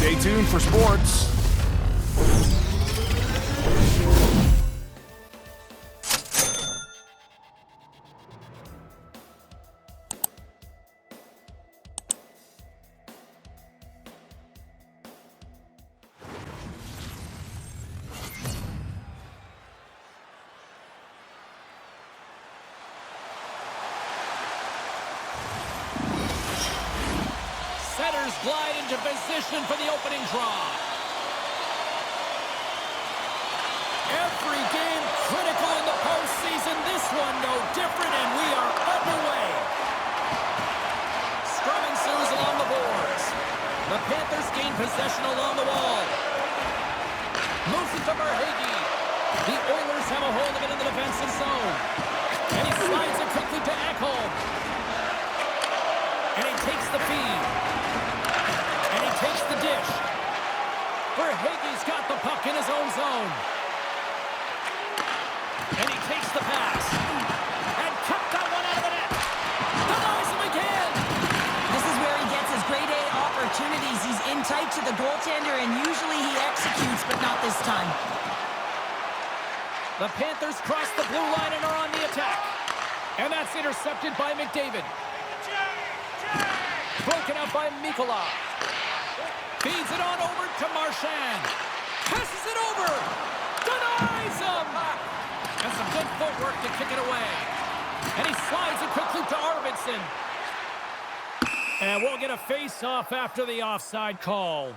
Stay tuned for sports. Setters glide into position for the opening draw. Every game critical in the postseason. This one no different, and we are underway. Scrum ensues along the boards. The Panthers gain possession along the wall. Moves it to Verhaeghe. The Oilers have a hold of it in the defensive zone. And he slides it quickly to Ekholm. And he takes the feed. And he takes the dish. Verhaeghe's got the puck in his own zone. And he takes the pass. And kept that one out of the net. Denies him again. This is where he gets his grade A opportunities. He's in tight to the goaltender, and usually he executes, but not this time. The Panthers cross the blue line and are on the attack. And that's intercepted by McDavid. Broken up by Mikkola. Feeds it on over to Marchand. Passes it over. Denies him. And some good footwork to kick it away. And he slides it quickly to Arvidsson. And we'll get a face-off after the offside call.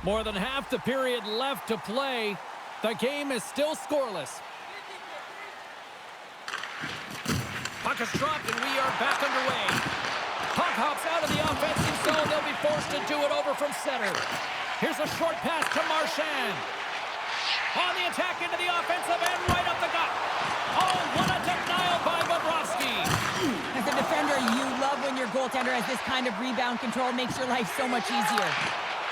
More than half the period left to play. The game is still scoreless. Puck is dropped, and we are back underway. Puck hops out of the offensive zone. They'll be forced to do it over from center. Here's a short pass to Marchand. On the attack into the offensive end, right up the gut. Oh, what a denial by Bobrovsky. As a defender, you love when your goaltender has this kind of rebound control. It makes your life so much easier.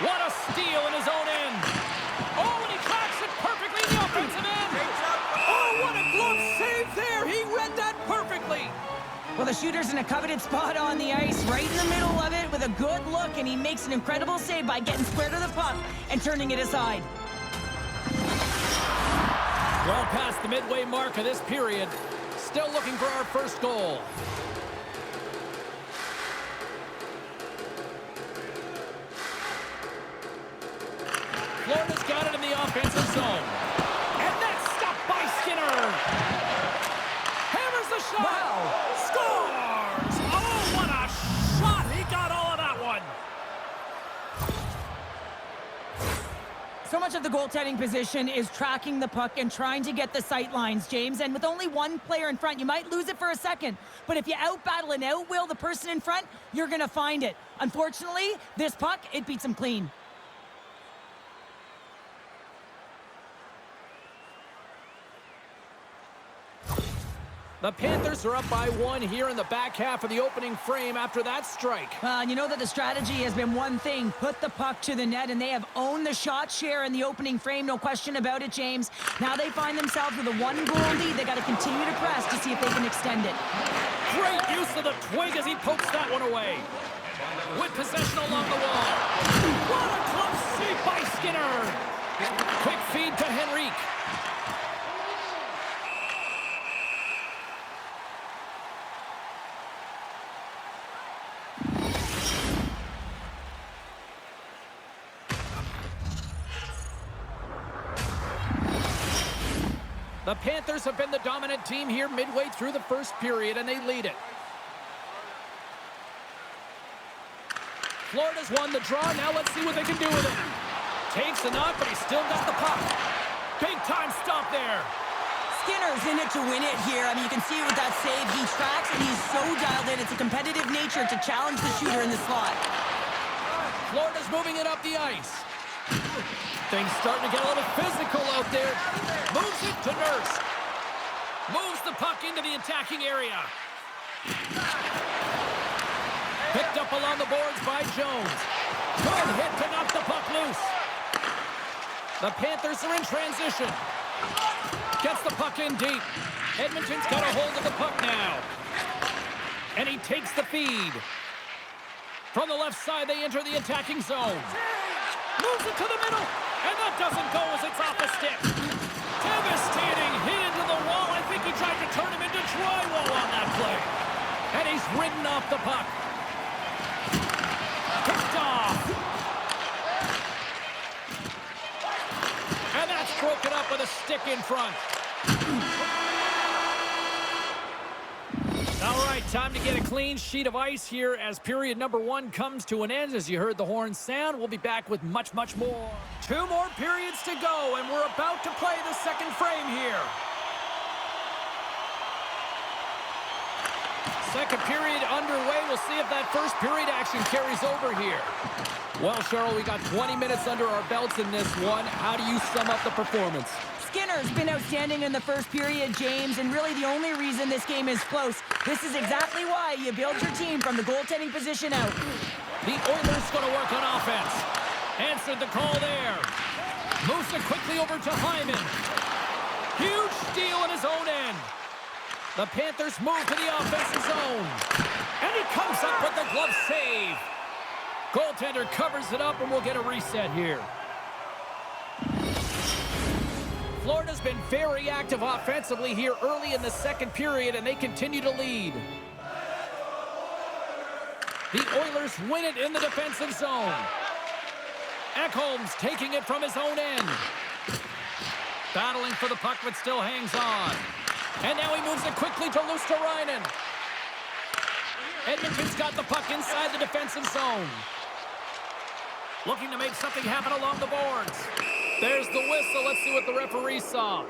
What a steal in his own end. Oh, and he tracks it perfectly in the offensive end. Oh, what a glove save there. He read that perfectly. Well, the shooter's in a coveted spot on the ice, right in the middle of it with a good look, and he makes an incredible save by getting square to the puck and turning it aside. Well past the midway mark of this period. Still looking for our first goal. Florida's got it in the offensive zone. And that's stopped by Skinner. Hammers the shot. Wow. Scores! Oh, what a shot! He got all of that one. So much of the goaltending position is tracking the puck and trying to get the sight lines, James. And with only one player in front, you might lose it for a second. But if you out-battle and out-will the person in front, you're going to find it. Unfortunately, this puck, it beats him clean. The Panthers are up by one here in the back half of the opening frame after that strike. You know that the strategy has been one thing, put the puck to the net, and they have owned the shot share in the opening frame, no question about it, James. Now they find themselves with a one-goal lead. They got to continue to press to see if they can extend it. Great use of the twig as he pokes that one away. With possession along the wall. What a glove save by Skinner. Quick feed to Henrique. The Panthers have been the dominant team here midway through the first period, and they lead it. Florida's won the draw. Now let's see what they can do with it. Takes the knock, but he's still got the puck. Big time stop there. Skinner's in it to win it here. I mean, you can see with that save, he tracks and he's so dialed in. It's a competitive nature to challenge the shooter in the slot. Florida's moving it up the ice. Things starting to get a little physical out there. Moves it to Nurse. Moves the puck into the attacking area. Picked up along the boards by Jones. Good hit to knock the puck loose. The Panthers are in transition. Gets the puck in deep. Edmonton's got a hold of the puck now. And he takes the feed. From the left side, they enter the attacking zone. Moves it to the middle, and that doesn't go as it's off the stick. Devastating hit into the wall. I think he tried to turn him into drywall on that play. And he's ridden off the puck. Picked off. And that's broken up with a stick in front. All right, time to get a clean sheet of ice here as period number 1 comes to an end. As you heard the horn sound, we'll be back with much, much more. 2 more periods to go, and we're about to play the second frame here. Second period underway. We'll see if that first period action carries over here. Well, Cheryl, we got 20 minutes under our belts in this one. How do you sum up the performance? Skinner's been outstanding in the first period, James, and really the only reason this game is close. This is exactly why you build your team from the goaltending position out. The Oilers going to work on offense. Answered the call there. Moves it quickly over to Hyman. Huge steal in his own end. The Panthers move to the offensive zone. And he comes up with the glove save. Goaltender covers it up, and we'll get a reset here. Florida's been very active offensively here early in the second period, and they continue to lead. The Oilers win it in the defensive zone. Ekholm's taking it from his own end. Battling for the puck, but still hangs on. And now he moves it quickly to Luosterainen. Edmonton's got the puck inside the defensive zone. Looking to make something happen along the boards. There's the whistle. Let's see what the referee saw.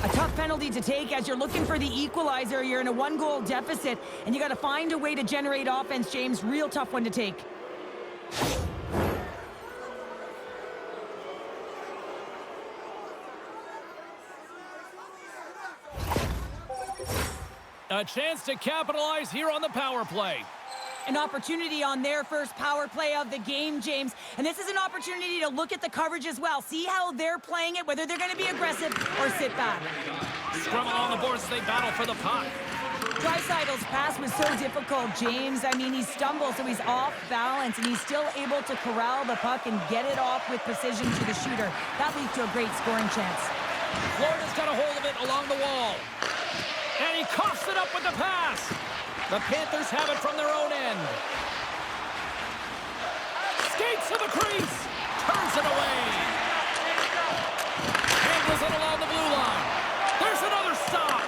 A tough penalty to take as you're looking for the equalizer. You're in a 1-goal deficit, and you got to find a way to generate offense, James. Real tough one to take. A chance to capitalize here on the power play. An opportunity on their first power play of the game, James. And this is an opportunity to look at the coverage as well. See how they're playing it, whether they're going to be aggressive or sit back. Scrum along the boards as they battle for the puck. Draisaitl's pass was so difficult, James. I mean, he stumbles, so he's off balance, and he's still able to corral the puck and get it off with precision to the shooter. That leads to a great scoring chance. Florida's got a hold of it along the wall. And he coughs it up with the pass. The Panthers have it from their own end. Skates to the crease. Turns it away. Handles it along the blue line. There's another stop.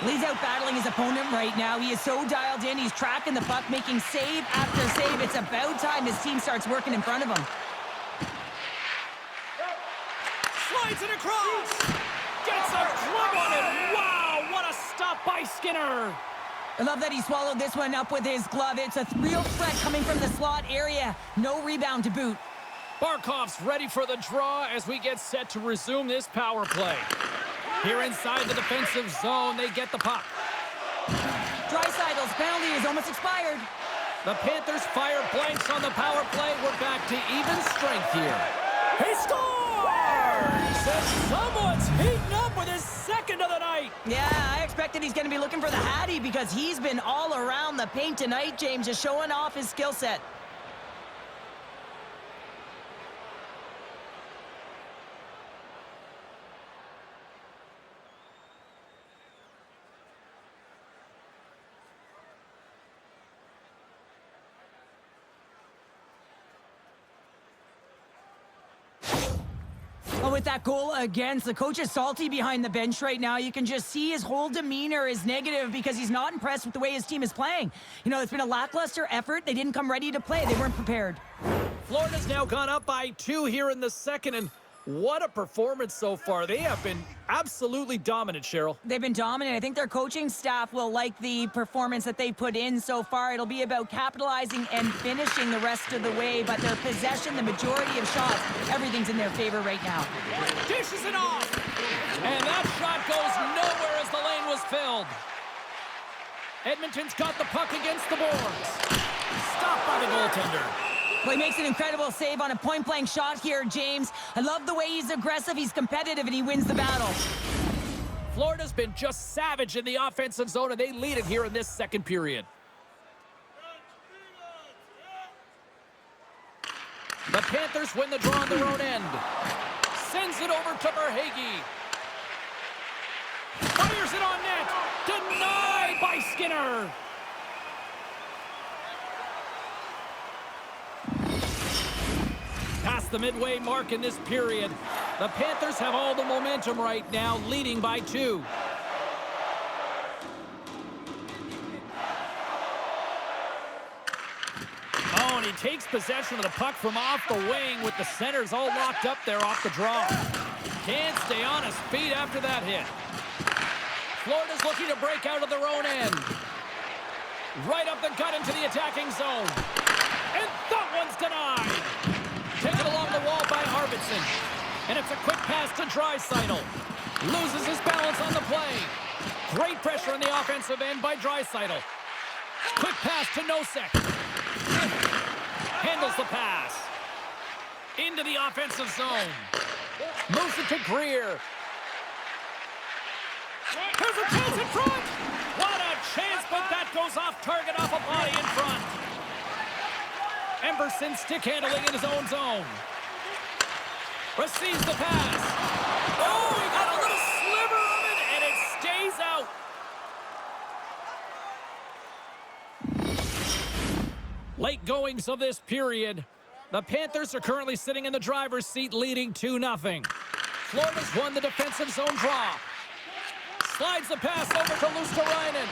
He's out battling his opponent right now. He is so dialed in. He's tracking the puck, making save after save. It's about time his team starts working in front of him. Slides it across. Gets a drum on it. Wow, what a stop by Skinner. I love that he swallowed this one up with his glove. It's a real threat coming from the slot area. No rebound to boot. Barkov's ready for the draw as we get set to resume this power play. Here inside the defensive zone, they get the puck. Draisaitl's penalty is almost expired. The Panthers fire blanks on the power play. We're back to even strength here. He scores! And someone's heating up with his second of the night. Yeah, I expected he's going to be looking for the Hattie because he's been all around the paint tonight, James, just showing off his skill set. With that goal against, the coach is salty behind the bench right now. You can just see his whole demeanor is negative because he's not impressed with the way his team is playing. You know, it's been a lackluster effort. They didn't come ready to play. They weren't prepared. Florida's now gone up by 2 here in the second, and what a performance so far. They have been absolutely dominant, Cheryl. They've been dominant. I think their coaching staff will like the performance that they put in so far. It'll be about capitalizing and finishing the rest of the way, but their possession, the majority of shots, everything's in their favor right now. Dishes it off, and that shot goes nowhere as the lane was filled. Edmonton's got the puck against the boards. Stopped by the goaltender. Well, he makes an incredible save on a point-blank shot here, James. I love the way he's aggressive, he's competitive, and he wins the battle. Florida's been just savage in the offensive zone, and they lead it here in this second period. The Panthers win the draw on their own end. Sends it over to Verhaeghe. Fires it on net. Denied by Skinner. Past the midway mark in this period. The Panthers have all the momentum right now, leading by 2. Oh, and he takes possession of the puck from off the wing with the centers all locked up there off the draw. Can't stay on his feet after that hit. Florida's looking to break out of their own end. Right up the gut into the attacking zone. And that one's denied. Taken along the wall by Arvidsson. And it's a quick pass to Draisaitl. Loses his balance on the play. Great pressure on the offensive end by Draisaitl. Quick pass to Nosek. Handles the pass. Into the offensive zone. Moves it to Greer. There's a chance in front. What a chance, but that goes off target off a body in front. Emberson stick handling in his own zone. Receives the pass. Oh, he got a little sliver of it, and it stays out. Late goings of this period. The Panthers are currently sitting in the driver's seat, leading 2-0. Florida's won the defensive zone draw. Slides the pass over to Luosterainen.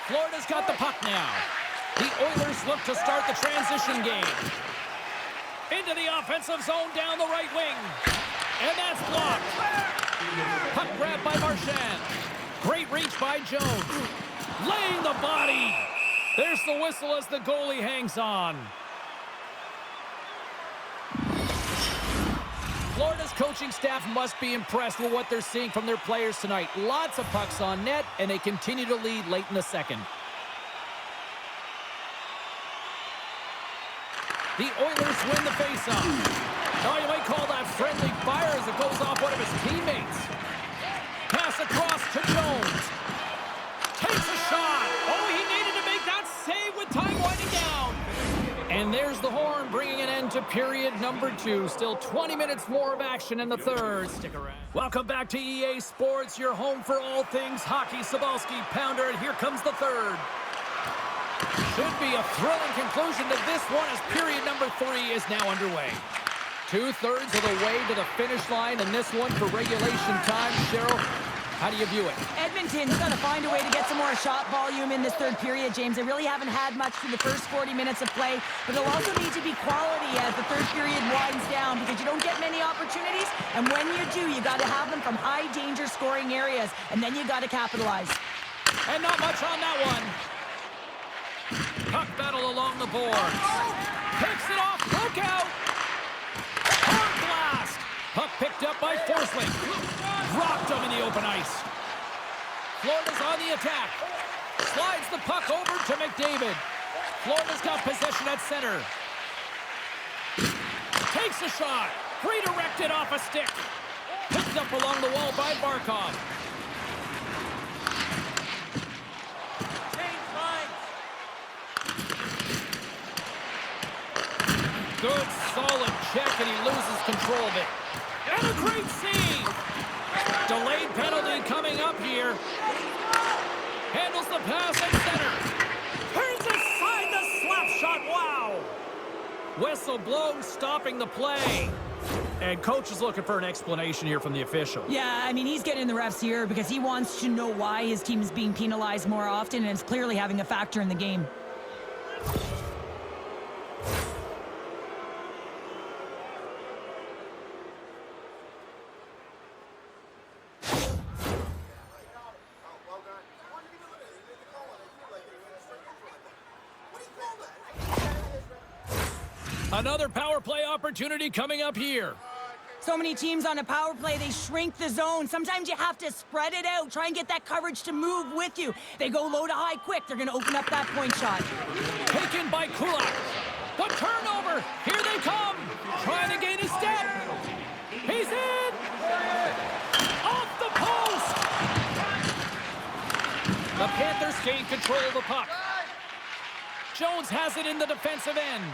Florida's got the puck now. The Oilers look to start the transition game. Into the offensive zone down the right wing. And that's blocked. Puck grab by Marchand. Great reach by Jones. Laying the body. There's the whistle as the goalie hangs on. Florida's coaching staff must be impressed with what they're seeing from their players tonight. Lots of pucks on net, and they continue to lead late in the second. The Oilers win the faceoff. Now you might call that friendly fire as it goes off one of his teammates. Pass across to Jones. Takes a shot. Oh, he needed to make that save with time winding down. And there's the horn, bringing an end to period number 2. Still 20 minutes more of action in the third. Stick around. Welcome back to EA Sports, your home for all things hockey. Cybulski, Pounder, and here comes the third. Should be a thrilling conclusion to this one as period number 3 is now underway. 2/3 of the way to the finish line in this one for regulation time. Cheryl, how do you view it? Edmonton's got to find a way to get some more shot volume in this third period, James. They really haven't had much through the first 40 minutes of play, but it'll also need to be quality as the third period winds down because you don't get many opportunities, and when you do, you got to have them from high-danger scoring areas, and then you got to capitalize. And not much on that one. Puck battle along the boards. Picks it off, broke out. Hard blast. Puck picked up by Forsling. Rocked him in the open ice. Florida's on the attack. Slides the puck over to McDavid. Florida's got possession at center. Takes a shot. Redirected off a stick. Picked up along the wall by Barkov. Good, solid check, and he loses control of it. And a great save! Delayed penalty coming up here. Handles the pass at center. Turns aside the slap shot. Wow! Whistle blown, stopping the play. And coach is looking for an explanation here from the official. Yeah, I mean, he's getting the refs here because he wants to know why his team is being penalized more often, and it's clearly having a factor in the game. Another power play opportunity coming up here. So many teams on a power play, they shrink the zone. Sometimes you have to spread it out, try and get that coverage to move with you. They go low to high quick. They're going to open up that point shot. Taken by Kulak. The turnover. Here they come. Trying to gain a step. He's in. Off the post. The Panthers gain control of the puck. Jones has it in the defensive end.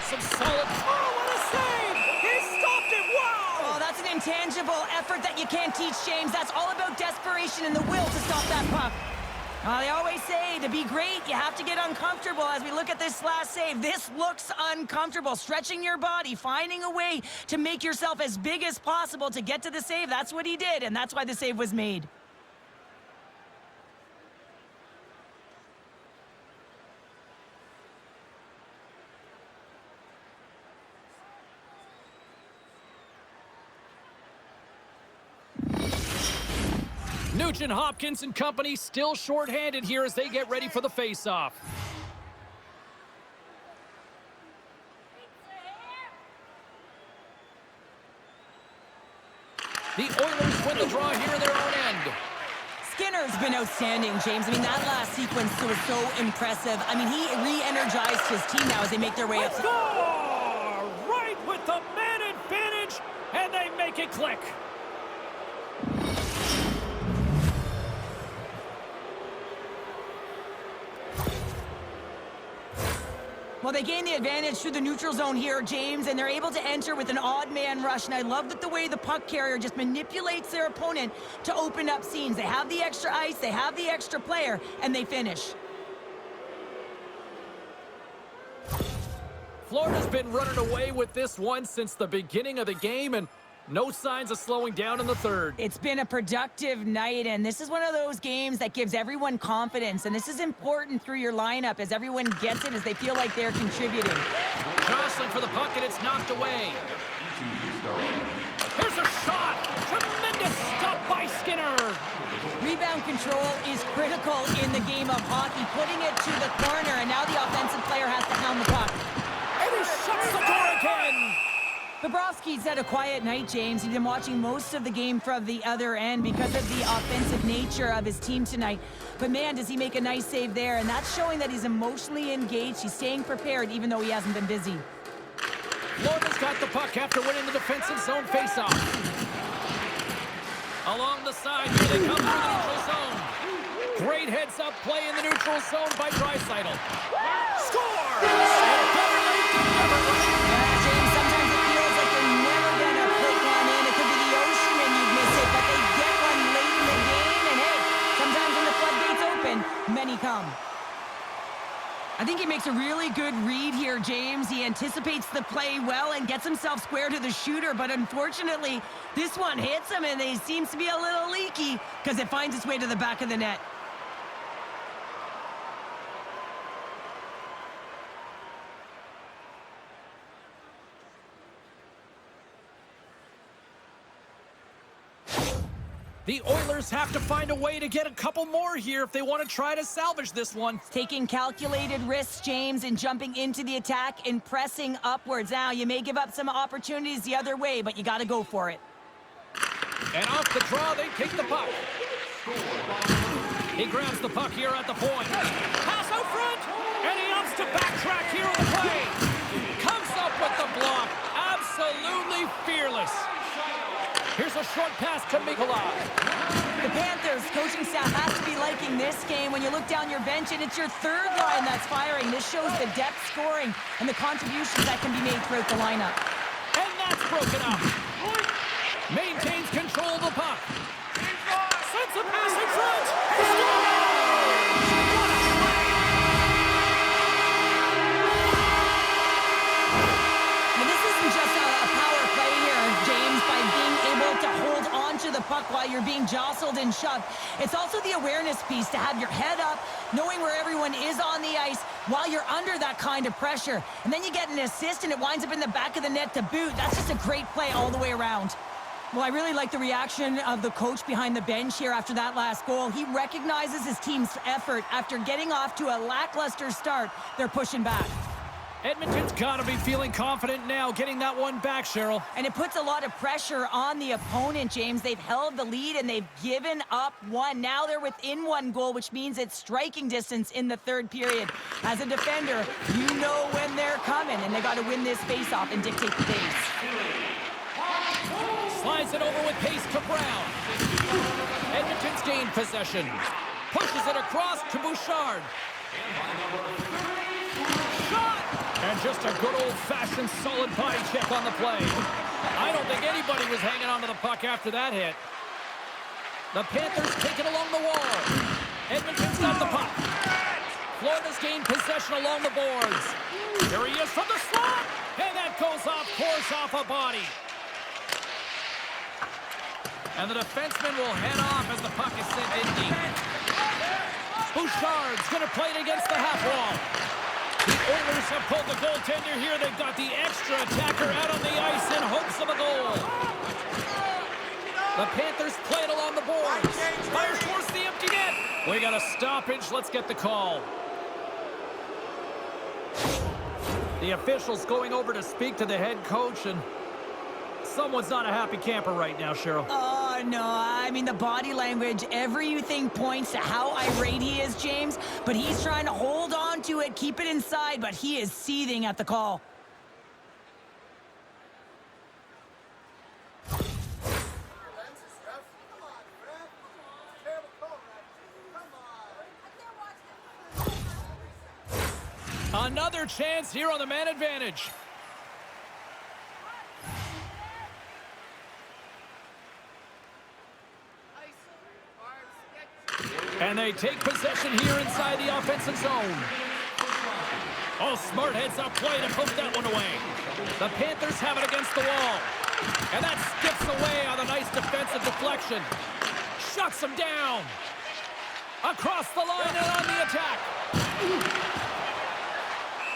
Some solid... Oh, what a save! He stopped it! Wow! Oh, that's an intangible effort that you can't teach, James. That's all about desperation and the will to stop that puck. They always say to be great, you have to get uncomfortable. As we look at this last save, this looks uncomfortable. Stretching your body, finding a way to make yourself as big as possible to get to the save. That's what he did, and that's why the save was made. Nugent Hopkins and company still shorthanded here as they get ready for the faceoff. The Oilers win the draw here in their own end. Skinner's been outstanding, James. I mean, that last sequence was so impressive. I mean, he re-energized his team now as they make their way up. Score! Right with the man advantage, and they make it click. Well, they gain the advantage through the neutral zone here, James, and they're able to enter with an odd man rush. And I love that the way the puck carrier just manipulates their opponent to open up scenes. They have the extra ice, they have the extra player, and they finish. Florida's been running away with this one since the beginning of the game, and no signs of slowing down in the third. It's been a productive night, and this is one of those games that gives everyone confidence, and this is important through your lineup as everyone gets it, as they feel like they're contributing. Jostling for the puck, and it's knocked away. Here's a shot! Tremendous stop by Skinner! Rebound control is critical in the game of hockey, putting it to the corner, and now the offensive player has to hound the puck. And he shuts the door again! Bobrovsky's had a quiet night, James. He's been watching most of the game from the other end because of the offensive nature of his team tonight. But man, does he make a nice save there, and that's showing that he's emotionally engaged. He's staying prepared even though he hasn't been busy. Florida's got the puck after winning the defensive zone faceoff. Along the side, here they come through the neutral zone. Great heads-up play in the neutral zone by Draisaitl. Score! James, sometimes it feels like they're never gonna put one in. It could be the ocean and you'd miss it, but they get one late in the game, and hey, sometimes when the floodgates open, many come. I think he makes a really good read here, James. He anticipates the play well and gets himself square to the shooter, but unfortunately, this one hits him, and he seems to be a little leaky because it finds its way to the back of the net. The Oilers have to find a way to get a couple more here if they want to try to salvage this one. Taking calculated risks, James, and jumping into the attack and pressing upwards. Now, you may give up some opportunities the other way, but you got to go for it. And off the draw, they take the puck. He grabs the puck here at the point. Pass out front, and he opts to backtrack here on the play. Comes up with the block. Absolutely fearless. Here's a short pass to Mikola. The Panthers coaching staff has to be liking this game when you look down your bench and it's your third line that's firing. This shows the depth scoring and the contributions that can be made throughout the lineup. And that's broken up. Maintains control of the puck. Sends a pass in front. Scores! Now, this isn't just a power play here, James, by being able to hold on to the puck while you're being jostled and shoved. It's also the awareness piece to have your head up, knowing where everyone is on the ice while you're under that kind of pressure. And then you get an assist and it winds up in the back of the net to boot. That's just a great play all the way around. Well, I really like the reaction of the coach behind the bench here after that last goal. He recognizes his team's effort. After getting off to a lackluster start, they're pushing back. Edmonton's got to be feeling confident now, getting that one back, Cheryl. And it puts a lot of pressure on the opponent, James. They've held the lead and they've given up one. Now they're within one goal, which means it's striking distance in the third period. As a defender, you know when they're coming, and they got to win this face-off and dictate the pace. Slides it over with pace to Brown. Edmonton's gained possession. Pushes it across to Bouchard. Shot! And just a good old-fashioned solid body check on the play. I don't think anybody was hanging on to the puck after that hit. The Panthers take it along the wall. Edmonton's got the puck. Florida's gained possession along the boards. Here he is from the slot. And that goes off course off a body. And the defenseman will head off as the puck is sent in deep. Bouchard's going to play it against the half wall. The Oilers have pulled the goaltender here. They've got the extra attacker out on the ice in hopes of a goal. The Panthers play it along the boards. Fires towards the empty net. We got a stoppage. Let's get the call. The official's going over to speak to the head coach, and someone's not a happy camper right now, Cheryl. Oh, no. I mean, the body language, everything points to how irate he is, James. But he's trying to hold on to it, keep it inside, but he is seething at the call. Another chance here on the man advantage. And they take possession here inside the offensive zone. Oh, smart heads up play to poke that one away. The Panthers have it against the wall. And that skips away on a nice defensive deflection. Shuts him down. Across the line and on the attack.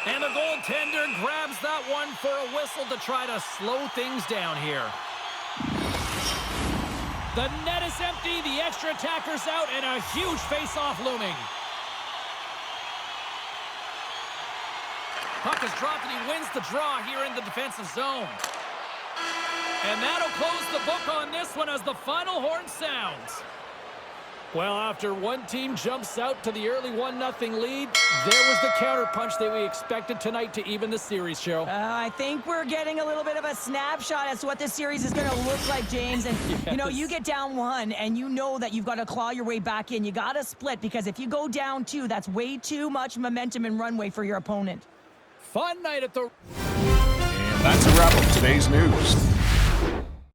And the goaltender grabs that one for a whistle to try to slow things down here. The net is empty, the extra attacker's out, and a huge face-off looming. Puck is dropped, and he wins the draw here in the defensive zone. And that'll close the book on this one as the final horn sounds. Well, after one team jumps out to the early 1-0 lead, there was the counterpunch that we expected tonight to even the series, Cheryl. I think we're getting a little bit of a snapshot as to what this series is going to look like, James. And, you know, you get down 1, and you know that you've got to claw your way back in. You got to split, because if you go down 2, that's way too much momentum and runway for your opponent. Fun night at the... And that's a wrap of today's news.